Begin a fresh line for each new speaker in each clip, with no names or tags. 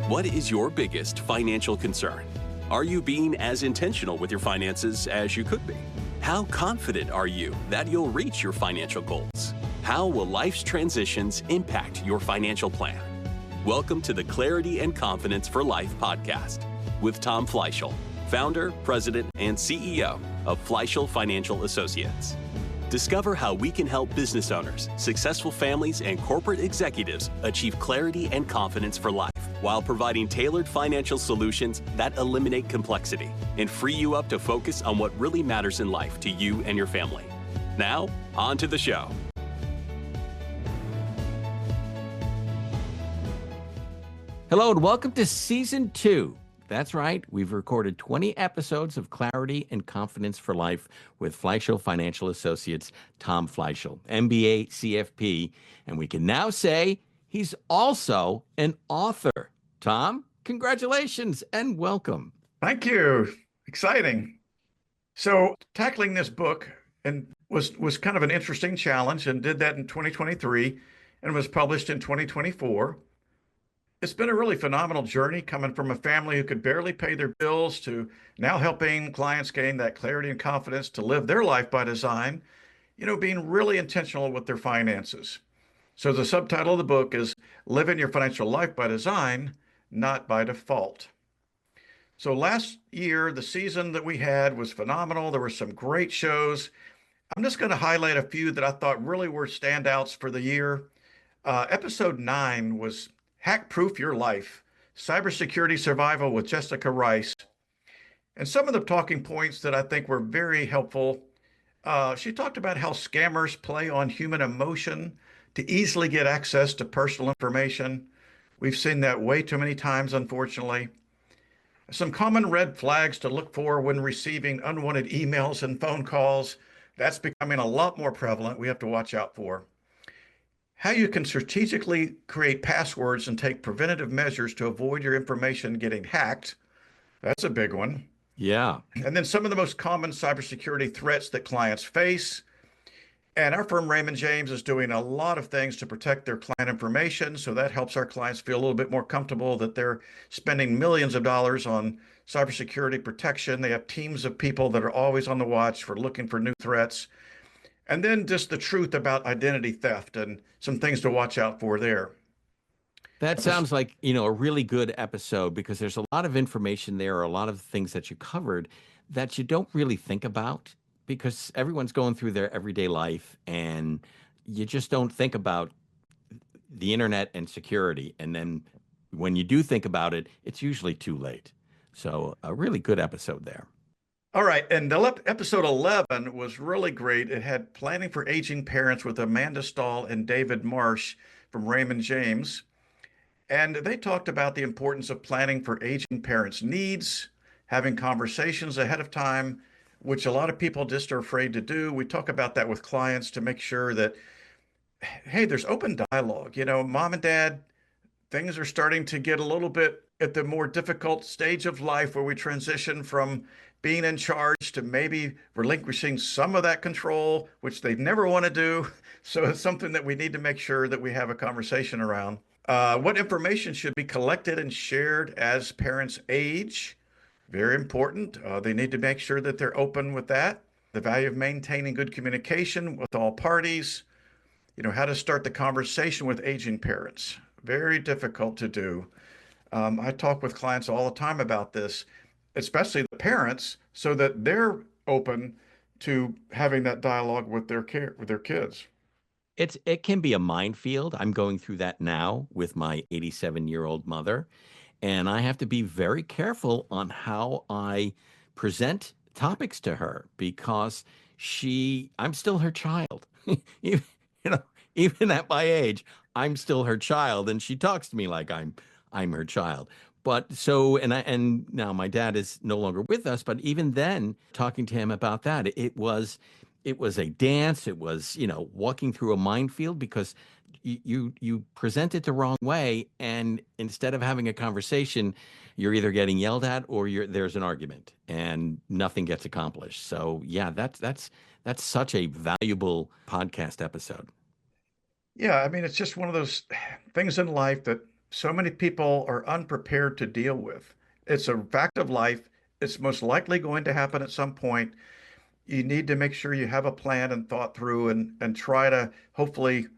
What is your biggest financial concern? Are you being as intentional with your finances as you could be? How confident are you that you'll reach your financial goals? How will life's transitions impact your financial plan? Welcome to the Clarity and Confidence for Life podcast with Tom Fleishel, founder, president, and CEO of Fleishel Financial Associates. Discover how we can help business owners, successful families, and corporate executives achieve clarity and confidence for life while providing tailored financial solutions that eliminate complexity and free you up to focus on what really matters in life to you and your family. Now, on to the show.
Hello and welcome to Season 2. That's right, we've recorded 20 episodes of Clarity and Confidence for Life with Fleishel Financial Associates, Tom Fleishel, MBA, CFP, and we can now say he's also an author. Tom, congratulations and welcome.
Thank you. Exciting. So tackling this book and was kind of an interesting challenge, and did that in 2023 and was published in 2024. It's been a really phenomenal journey, coming from a family who could barely pay their bills to now helping clients gain that clarity and confidence to live their life by design, being really intentional with their finances. So the subtitle of the book is Living Your Financial Life by Design, Not by Default. So last year, the season that we had was phenomenal. There were some great shows. I'm just going to highlight a few that I thought really were standouts for the year. Episode 9 was Hack-Proof Your Life, Cybersecurity Survival with Jessica Rice. And some of the talking points that I think were very helpful, she talked about how scammers play on human emotion to easily get access to personal information. We've seen that way too many times, unfortunately. Some common red flags to look for when receiving unwanted emails and phone calls. That's becoming a lot more prevalent. We have to watch out for. How you can strategically create passwords and take preventative measures to avoid your information getting hacked. That's a big one.
Yeah.
And then some of the most common cybersecurity threats that clients face. And our firm, Raymond James, is doing a lot of things to protect their client information. So that helps our clients feel a little bit more comfortable that they're spending millions of dollars on cybersecurity protection. They have teams of people that are always on the watch for looking for new threats. And then just the truth about identity theft and some things to watch out for there.
That sounds like, a really good episode, because there's a lot of information there, a lot of things that you covered that you don't really think about, because everyone's going through their everyday life and you just don't think about the internet and security. And then when you do think about it, it's usually too late. So a really good episode there.
All right, and episode 11 was really great. It had Planning for Aging Parents with Amanda Stahl and David Marsh from Raymond James. And they talked about the importance of planning for aging parents' needs, having conversations ahead of time, which a lot of people just are afraid to do. We talk about that with clients to make sure that, hey, there's open dialogue. Mom and dad, things are starting to get a little bit at the more difficult stage of life where we transition from being in charge to maybe relinquishing some of that control, which they never want to do. So it's something that we need to make sure that we have a conversation around. What information should be collected and shared as parents age? Very important. They need to make sure that they're open with that. The value of maintaining good communication with all parties. How to start the conversation with aging parents. Very difficult to do. I talk with clients all the time about this, especially the parents, so that they're open to having that dialogue with their kids.
It can be a minefield. I'm going through that now with my 87-year-old mother, and I have to be very careful on how I present topics to her, because I'm still her child. Even at my age, I'm still her child, and she talks to me like I'm her child. But so, and now my dad is no longer with us, but even then, talking to him about that, it was a dance. It was, walking through a minefield, because you present it the wrong way, and instead of having a conversation, you're either getting yelled at or there's an argument, and nothing gets accomplished. So yeah, that's such a valuable podcast episode.
Yeah, I mean, it's just one of those things in life that so many people are unprepared to deal with. It's a fact of life. It's most likely going to happen at some point. You need to make sure you have a plan and thought through and try to hopefully,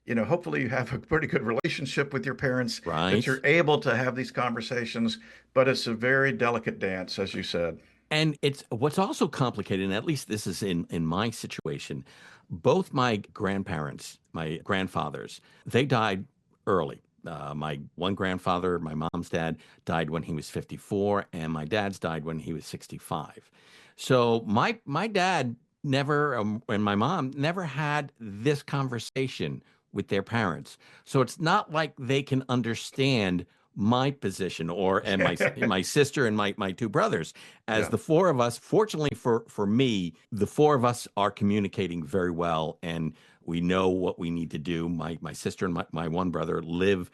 hopefully you have a pretty good relationship with your parents that
Right.
you're able to have these conversations, but it's a very delicate dance, as you said.
And it's what's also complicated, and at least this is in my situation. Both my grandparents, my grandfathers, they died early. My one grandfather, my mom's dad, died when he was 54, and my dad's died when he was 65. So my dad never and my mom never had this conversation with their parents. So it's not like they can understand my position or and my sister and my two brothers. As
Yeah.
the four of us, fortunately for me, the four of us are communicating very well, and we know what we need to do. My sister and my one brother live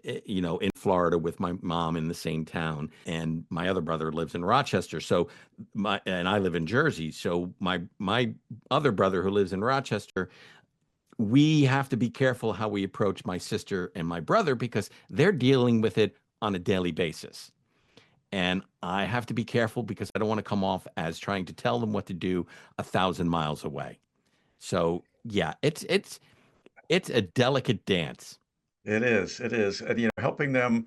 in Florida with my mom in the same town, and my other brother lives in Rochester. So and I live in Jersey. So my other brother who lives in Rochester, we have to be careful how we approach my sister and my brother because they're dealing with it on a daily basis. And I have to be careful because I don't want to come off as trying to tell them what to do 1,000 miles away. So yeah, it's a delicate dance.
It is. It is. And, helping them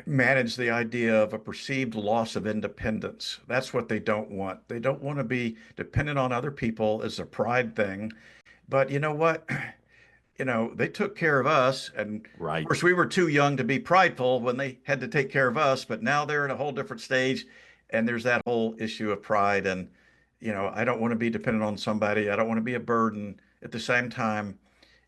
manage the idea of a perceived loss of independence. That's what they don't want. They don't want to be dependent on other people. It's a pride thing. But you know what? They took care of us. And of
Right.
course, we were too young to be prideful when they had to take care of us. But now they're in a whole different stage. And there's that whole issue of pride. And, I don't want to be dependent on somebody. I don't want to be a burden. At the same time,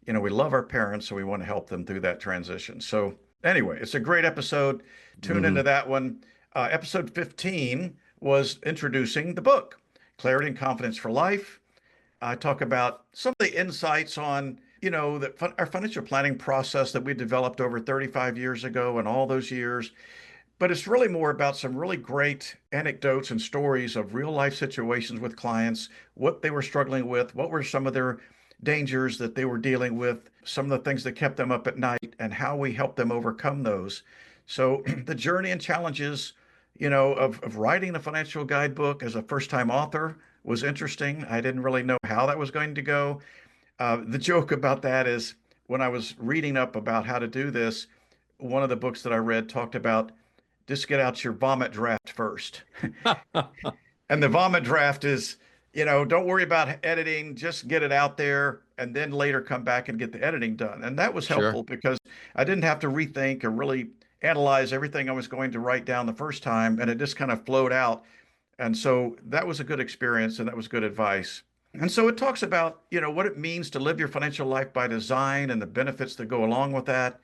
we love our parents, so we want to help them through that transition. So, anyway, it's a great episode. Tune into
Hmm.
that one. Episode 15 was introducing the book, Clarity and Confidence for Life. I talk about some of the insights on, our financial planning process that we developed over 35 years ago and all those years. But it's really more about some really great anecdotes and stories of real life situations with clients, what they were struggling with, what were some of their dangers that they were dealing with, some of the things that kept them up at night, and how we helped them overcome those. So the journey and challenges, of writing a financial guidebook as a first-time author was interesting. I didn't really know how that was going to go. The joke about that is when I was reading up about how to do this, one of the books that I read talked about just get out your vomit draft first. And the vomit draft is, don't worry about editing, just get it out there and then later come back and get the editing done. And that was
Sure.
helpful because I didn't have to rethink or really analyze everything I was going to write down the first time, and it just kind of flowed out. And so that was a good experience and that was good advice. And so it talks about, what it means to live your financial life by design and the benefits that go along with that,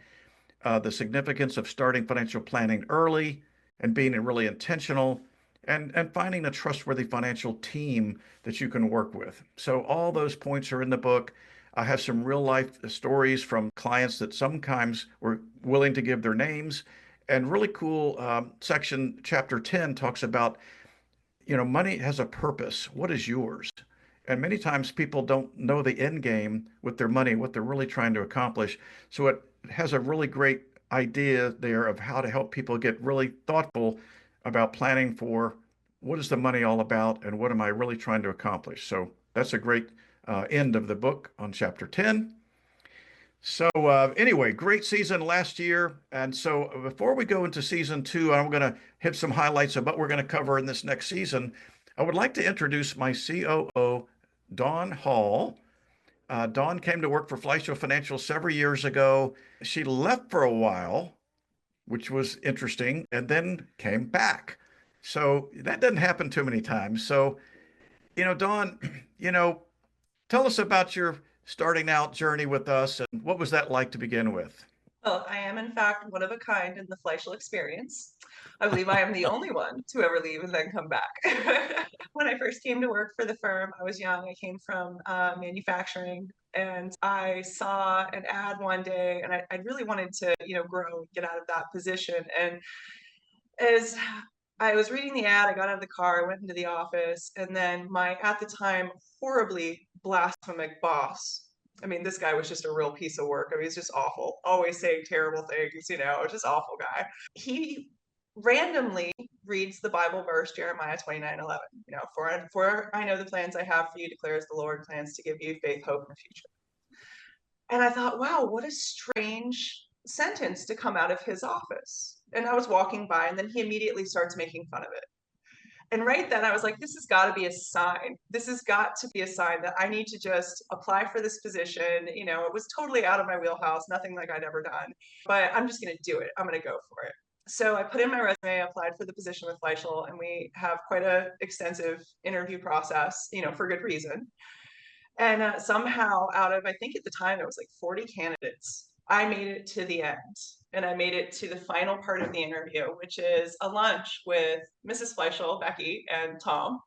the significance of starting financial planning early and being really intentional, and finding a trustworthy financial team that you can work with. So all those points are in the book. I have some real life stories from clients that sometimes were willing to give their names. And really cool section, chapter 10 talks about, money has a purpose. What is yours? And many times people don't know the end game with their money, what they're really trying to accomplish. So it has a really great idea there of how to help people get really thoughtful about planning for what is the money all about and what am I really trying to accomplish. So that's a great end of the book on chapter 10. So anyway, great season last year. And so before we go into season two, I'm going to hit some highlights of what we're going to cover in this next season. I would like to introduce my COO, Dawn Hall. Dawn came to work for Fleishel Financial several years ago. She left for a while, which was interesting, and then came back. So that doesn't happen too many times. So, Dawn, you know, tell us about your starting out journey with us and what was that like to begin with?
Well, I am in fact one of a kind in the Fleishel experience. I believe I am the only one to ever leave and then come back. When I first came to work for the firm, I was young. I came from manufacturing, and I saw an ad one day, and I really wanted to, grow, get out of that position. And as I was reading the ad, I got out of the car, I went into the office, and then my, at the time, horribly blasphemic boss I mean, this guy was just a real piece of work. I mean, he's just awful, always saying terrible things, just awful guy. He randomly reads the Bible verse, Jeremiah 29:11. For I know the plans I have for you, declares the Lord, plans to give you faith, hope, and a future. And I thought, wow, what a strange sentence to come out of his office. And I was walking by, and then he immediately starts making fun of it. And right then I was like, this has got to be a sign. This has got to be a sign that I need to just apply for this position. It was totally out of my wheelhouse, nothing like I'd ever done, but I'm just going to do it. I'm going to go for it. So I put in my resume, applied for the position with Fleishel, and we have quite an extensive interview process, for good reason. And somehow out of, I think at the time, it was like 40 candidates, I made it to the end. And I made it to the final part of the interview, which is a lunch with Mrs. Fleishel, Becky, and Tom.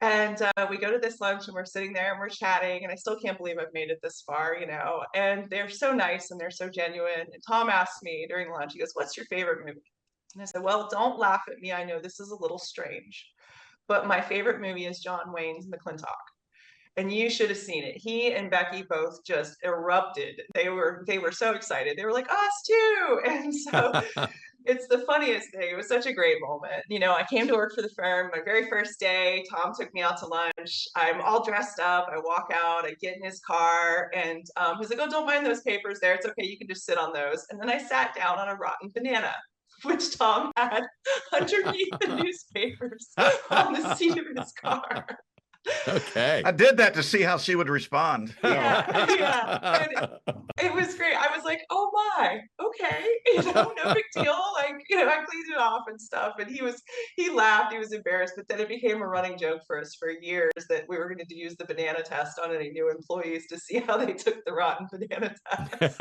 And we go to this lunch and we're sitting there and we're chatting. And I still can't believe I've made it this far, And they're so nice and they're so genuine. And Tom asked me during lunch, he goes, "What's your favorite movie?" And I said, "Well, don't laugh at me. I know this is a little strange, but my favorite movie is John Wayne's McClintock." And you should have seen it. He and Becky both just erupted. They were so excited. They were like, "Us too." And so it's the funniest thing. It was such a great moment. I came to work for the firm my very first day. Tom took me out to lunch. I'm all dressed up. I walk out. I get in his car, and he's like, "Oh, don't mind those papers there. It's okay. You can just sit on those." And then I sat down on a rotten banana, which Tom had underneath the newspapers on the seat of his car.
Okay.
I did that to see how she would respond.
Yeah. And it was great. I was like, "Oh my, okay, no big deal." Like, I cleaned it off and stuff. And he laughed, he was embarrassed, but then it became a running joke for us for years that we were going to use the banana test on any new employees to see how they took the rotten banana test.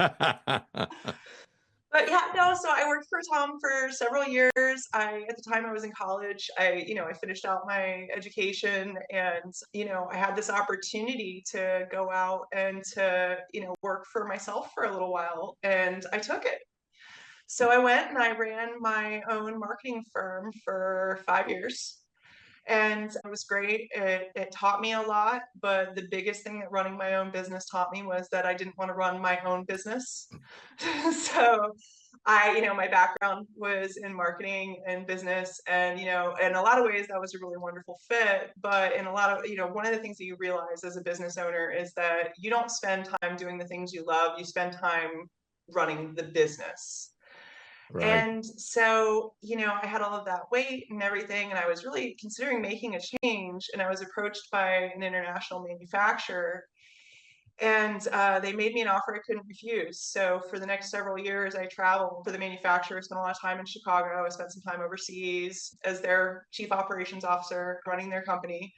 But yeah, no, so I worked for Tom for several years. At the time I was in college, I finished out my education, and, I had this opportunity to go out and to, work for myself for a little while, and I took it. So I went and I ran my own marketing firm for 5 years. And it was great. It taught me a lot, but the biggest thing that running my own business taught me was that I didn't want to run my own business. So my background was in marketing and business, and, in a lot of ways that was a really wonderful fit. But in a lot of, one of the things that you realize as a business owner is that you don't spend time doing the things you love, you spend time running the business.
Right.
And so, I had all of that weight and everything, and I was really considering making a change. And I was approached by an international manufacturer, and they made me an offer I couldn't refuse. So for the next several years, I traveled for the manufacturer, spent a lot of time in Chicago. I spent some time overseas as their chief operations officer, running their company.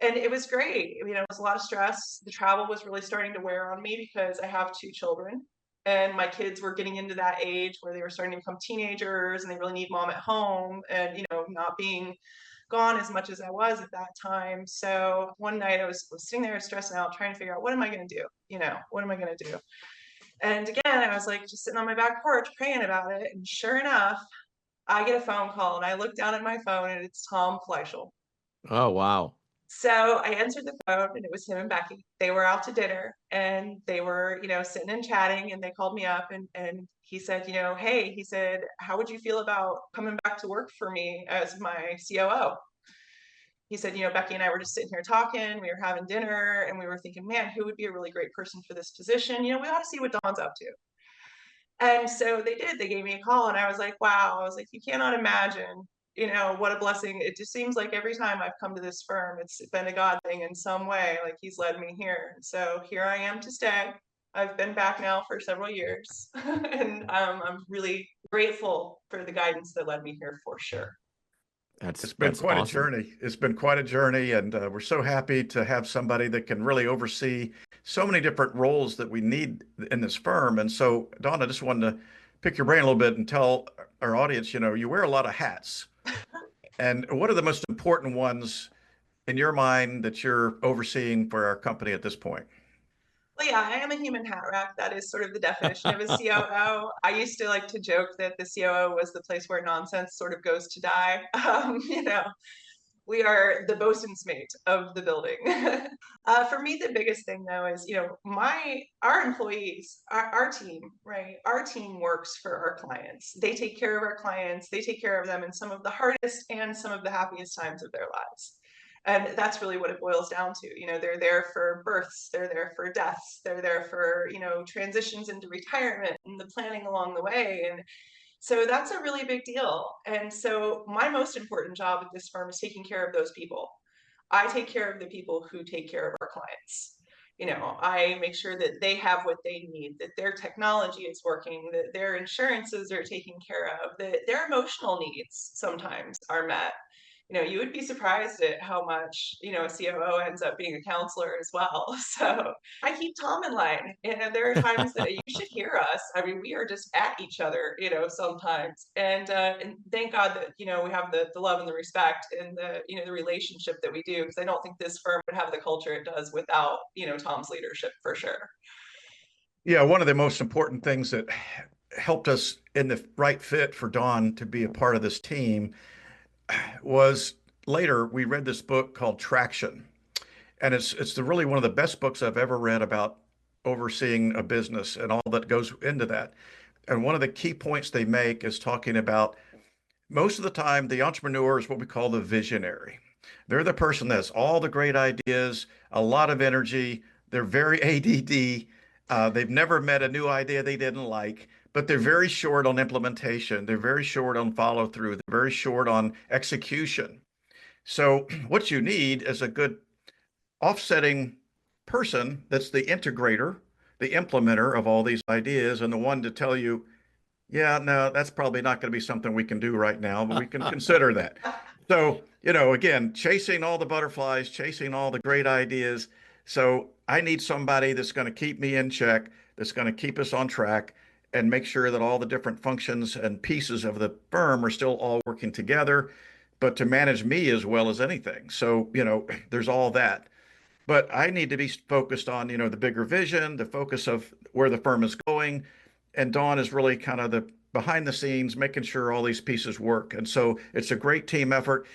And it was great. It was a lot of stress. The travel was really starting to wear on me because I have 2 children. And my kids were getting into that age where they were starting to become teenagers and they really need mom at home, and, not being gone as much as I was at that time. So one night I was sitting there stressing out, trying to figure out, what am I going to do? What am I going to do? And again, I was like just sitting on my back porch praying about it. And sure enough, I get a phone call, and I look down at my phone, and it's Tom Fleishel.
Oh, wow.
So I answered the phone, and it was him and Becky. They were out to dinner, and they were, sitting and chatting, and they called me up, and he said, "Hey," he said, "how would you feel about coming back to work for me as my COO?" He said, "Becky and I were just sitting here talking, we were having dinner, and we were thinking, man, who would be a really great person for this position? We ought to see what Dawn's up to." And so they did. They gave me a call, and I was like, wow. I was like, you cannot imagine, what a blessing. It just seems like every time I've come to this firm, it's been a God thing in some way. Like, he's led me here. So here I am to stay. I've been back now for several years, and I'm really grateful for the guidance that led me here, for sure.
It's been quite
awesome.
a journey. It's been quite a journey, and we're so happy to have somebody that can really oversee so many different roles that we need in this firm. And so, Dawn, I just wanted to pick your brain a little bit and tell our audience, you wear a lot of hats. And what are the most important ones in your mind that you're overseeing for our company at this point?
Well, yeah, I am a human hat rack. That is sort of the definition of a COO. I used to like to joke that the COO was the place where nonsense sort of goes to die. We are the bosun's mate of the building. For me, the biggest thing though is, our employees, our team, right? Our team works for our clients. They take care of our clients. They take care of them in some of the hardest and some of the happiest times of their lives. And that's really what it boils down to. They're there for births, they're there for deaths, they're there for, transitions into retirement and the planning along the way. And so that's a really big deal. And so my most important job at this firm is taking care of those people. I take care of the people who take care of our clients. I make sure that they have what they need, that their technology is working, that their insurances are taken care of, that their emotional needs sometimes are met. You would be surprised at how much, a COO ends up being a counselor as well. So I keep Tom in line. There are times that you should hear us. I mean, we are just at each other, sometimes. And thank God that, we have the love and the respect and the relationship that we do, because I don't think this firm would have the culture it does without, Tom's leadership for sure.
Yeah, one of the most important things that helped us in the right fit for Dawn to be a part of this team was later we read this book called Traction. And it's really one of the best books I've ever read about overseeing a business and all that goes into that. And one of the key points they make is talking about most of the time, the entrepreneur is what we call the visionary. They're the person that has all the great ideas, a lot of energy. They're very ADD. They've never met a new idea they didn't like, but they're very short on implementation. They're very short on follow through. They're very short on execution. So what you need is a good offsetting person that's the integrator, the implementer of all these ideas, and the one to tell you, yeah, no, that's probably not going to be something we can do right now, but we can consider that. So, again, chasing all the butterflies, chasing all the great ideas. So I need somebody that's going to keep me in check, that's going to keep us on track and make sure that all the different functions and pieces of the firm are still all working together, but to manage me as well as anything. So, there's all that. But I need to be focused on, the bigger vision, the focus of where the firm is going. And Dawn is really kind of the behind the scenes, making sure all these pieces work. And so it's a great team effort.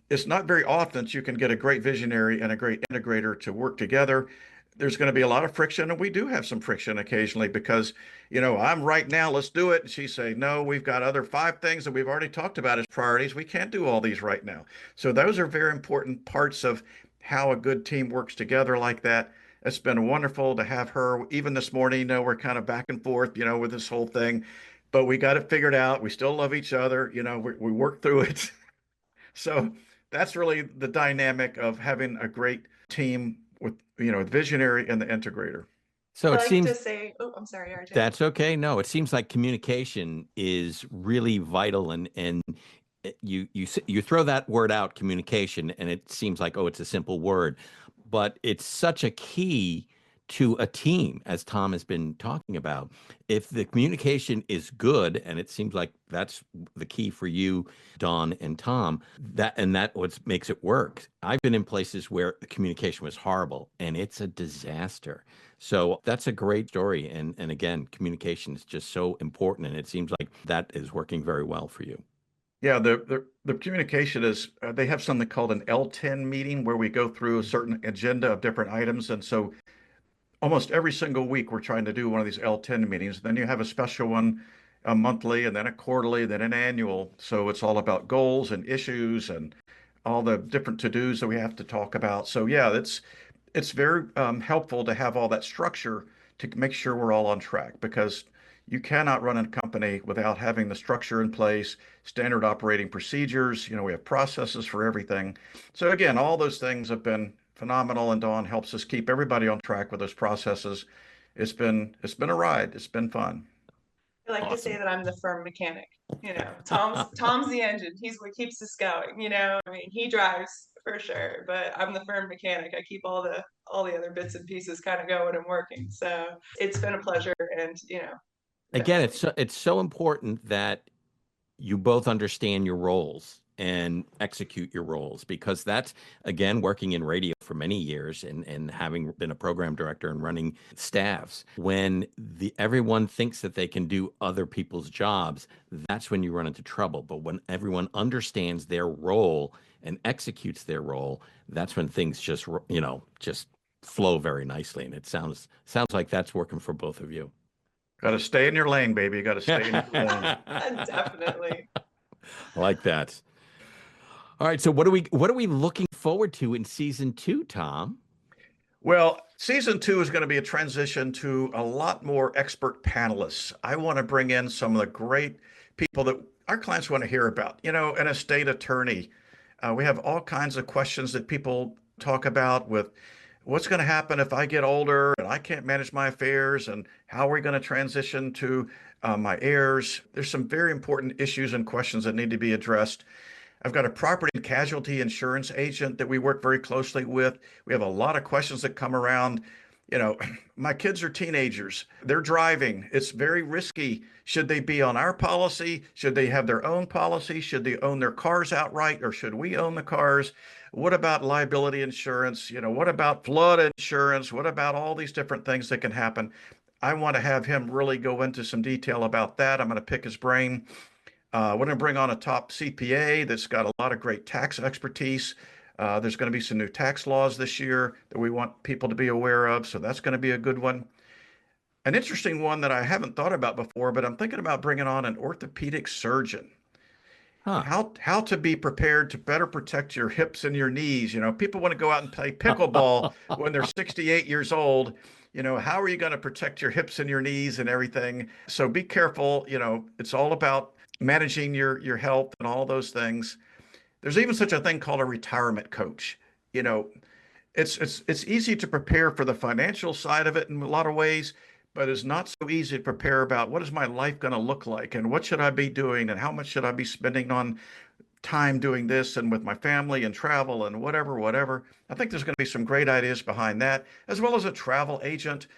It's not very often that you can get a great visionary and a great integrator to work together. There's going to be a lot of friction, and we do have some friction occasionally because, I'm right now, let's do it. And she say, no, we've got other 5 things that we've already talked about as priorities. We can't do all these right now. So those are very important parts of how a good team works together like that. It's been wonderful to have her. Even this morning, we're kind of back and forth, with this whole thing, but we got it figured out. We still love each other. We work through it. So that's really the dynamic of having a great team with, the visionary and the integrator.
So
I
it
like
seems
to say, oh, I'm sorry, RJ.
that's okay. No, it seems like communication is really vital, and you throw that word out, communication, and it seems like, oh, it's a simple word, but it's such a key to a team, as Tom has been talking about. If the communication is good, and it seems like that's the key for you, Dawn and Tom, that what makes it work. I've been in places where the communication was horrible, and it's a disaster. So that's a great story. And again, communication is just so important, and it seems like that is working very well for you.
Yeah, the communication is, they have something called an L10 meeting where we go through a certain agenda of different items. And so almost every single week we're trying to do one of these L10 meetings. Then you have a special one, a monthly, and then a quarterly, then an annual. So it's all about goals and issues and all the different to-dos that we have to talk about. So yeah, it's very helpful to have all that structure to make sure we're all on track, because you cannot run a company without having the structure in place, standard operating procedures. We have processes for everything. So again, all those things have been phenomenal, and Dawn helps us keep everybody on track with those processes. It's been a ride. It's been fun.
I like to say that I'm the firm mechanic. Tom's the engine. He's what keeps us going. I mean, he drives for sure, but I'm the firm mechanic. I keep all the other bits and pieces kind of going and working. So it's been a pleasure, and
Again,
definitely.
it's so important that you both understand your roles and execute your roles, because that's, again, working in radio for many years and having been a program director and running staffs, when everyone thinks that they can do other people's jobs, that's when you run into trouble. But when everyone understands their role and executes their role, that's when things just flow very nicely. And it sounds like that's working for both of you.
Got to stay in your lane, baby. You got to stay in your lane.
Definitely.
I like that. All right. So what are we looking forward to in season 2, Tom?
Well, season 2 is going to be a transition to a lot more expert panelists. I want to bring in some of the great people that our clients want to hear about. An estate attorney. We have all kinds of questions that people talk about with what's going to happen if I get older and I can't manage my affairs, and how are we going to transition to my heirs? There's some very important issues and questions that need to be addressed. I've got a property and casualty insurance agent that we work very closely with. We have a lot of questions that come around. My kids are teenagers. They're driving. It's very risky. Should they be on our policy? Should they have their own policy? Should they own their cars outright, or should we own the cars? What about liability insurance? What about flood insurance? What about all these different things that can happen? I want to have him really go into some detail about that. I'm going to pick his brain. We're going to bring on a top CPA that's got a lot of great tax expertise. There's going to be some new tax laws this year that we want people to be aware of, so that's going to be a good one. An interesting one that I haven't thought about before, but I'm thinking about bringing on an orthopedic surgeon. How to be prepared to better protect your hips and your knees. People want to go out and play pickleball when they're 68 years old. How are you going to protect your hips and your knees and everything? So be careful. It's all about managing your health and all those things. There's even such a thing called a retirement coach. It's easy to prepare for the financial side of it in a lot of ways, but it's not so easy to prepare about what is my life going to look like, and what should I be doing, and how much should I be spending on time doing this and with my family and travel and whatever. I think there's going to be some great ideas behind that, as well as a travel agent,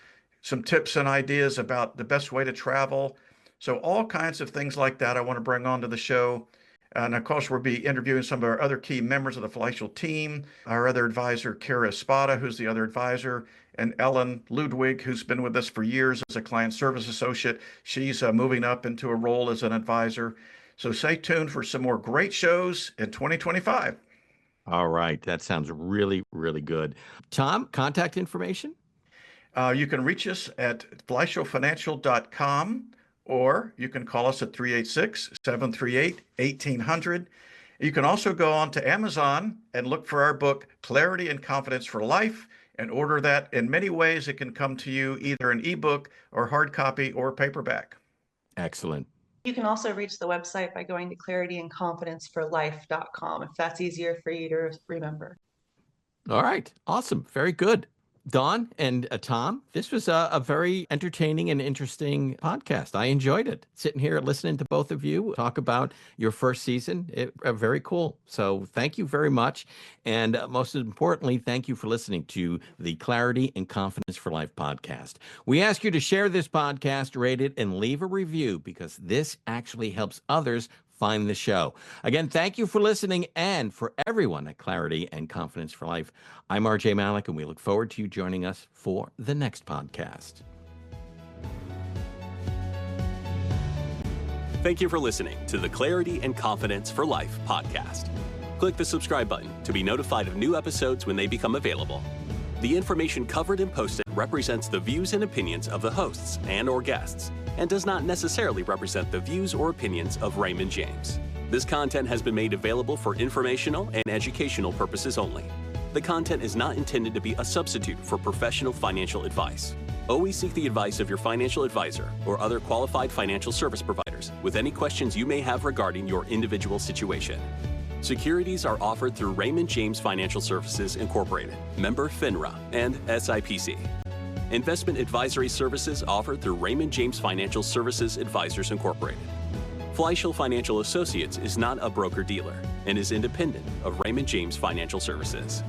some tips and ideas about the best way to travel. So all kinds of things like that I want to bring onto the show. And of course, we'll be interviewing some of our other key members of the Fleishel team, our other advisor, Kara Espada, who's the other advisor, and Ellen Ludwig, who's been with us for years as a client service associate. She's moving up into a role as an advisor. So stay tuned for some more great shows in 2025.
All right. That sounds really, really good. Tom, contact information?
You can reach us at fleishelfinancial.com. Or you can call us at 386-738-1800. You can also go on to Amazon and look for our book, Clarity and Confidence for Life, and order that. In many ways, it can come to you either an ebook or hard copy or paperback.
Excellent.
You can also reach the website by going to clarityandconfidenceforlife.com if that's easier for you to remember.
All right. Awesome. Very good. Dawn and Tom, this was a very entertaining and interesting podcast. I enjoyed it. Sitting here listening to both of you talk about your first season. Very cool. So thank you very much. And most importantly, thank you for listening to the Clarity and Confidence for Life podcast. We ask you to share this podcast, rate it, and leave a review, because this actually helps others find the show. Again, thank you for listening, and for everyone at Clarity and Confidence for Life, I'm RJ Malik, and we look forward to you joining us for the next podcast.
Thank you for listening to the Clarity and Confidence for Life podcast. Click the subscribe button to be notified of new episodes when they become available. The information covered and posted represents the views and opinions of the hosts and/or guests, and does not necessarily represent the views or opinions of Raymond James. This content has been made available for informational and educational purposes only. The content is not intended to be a substitute for professional financial advice. Always seek the advice of your financial advisor or other qualified financial service providers with any questions you may have regarding your individual situation. Securities are offered through Raymond James Financial Services Incorporated, member FINRA, and SIPC. Investment advisory services offered through Raymond James Financial Services Advisors Incorporated. Fleishel Financial Associates is not a broker-dealer and is independent of Raymond James Financial Services.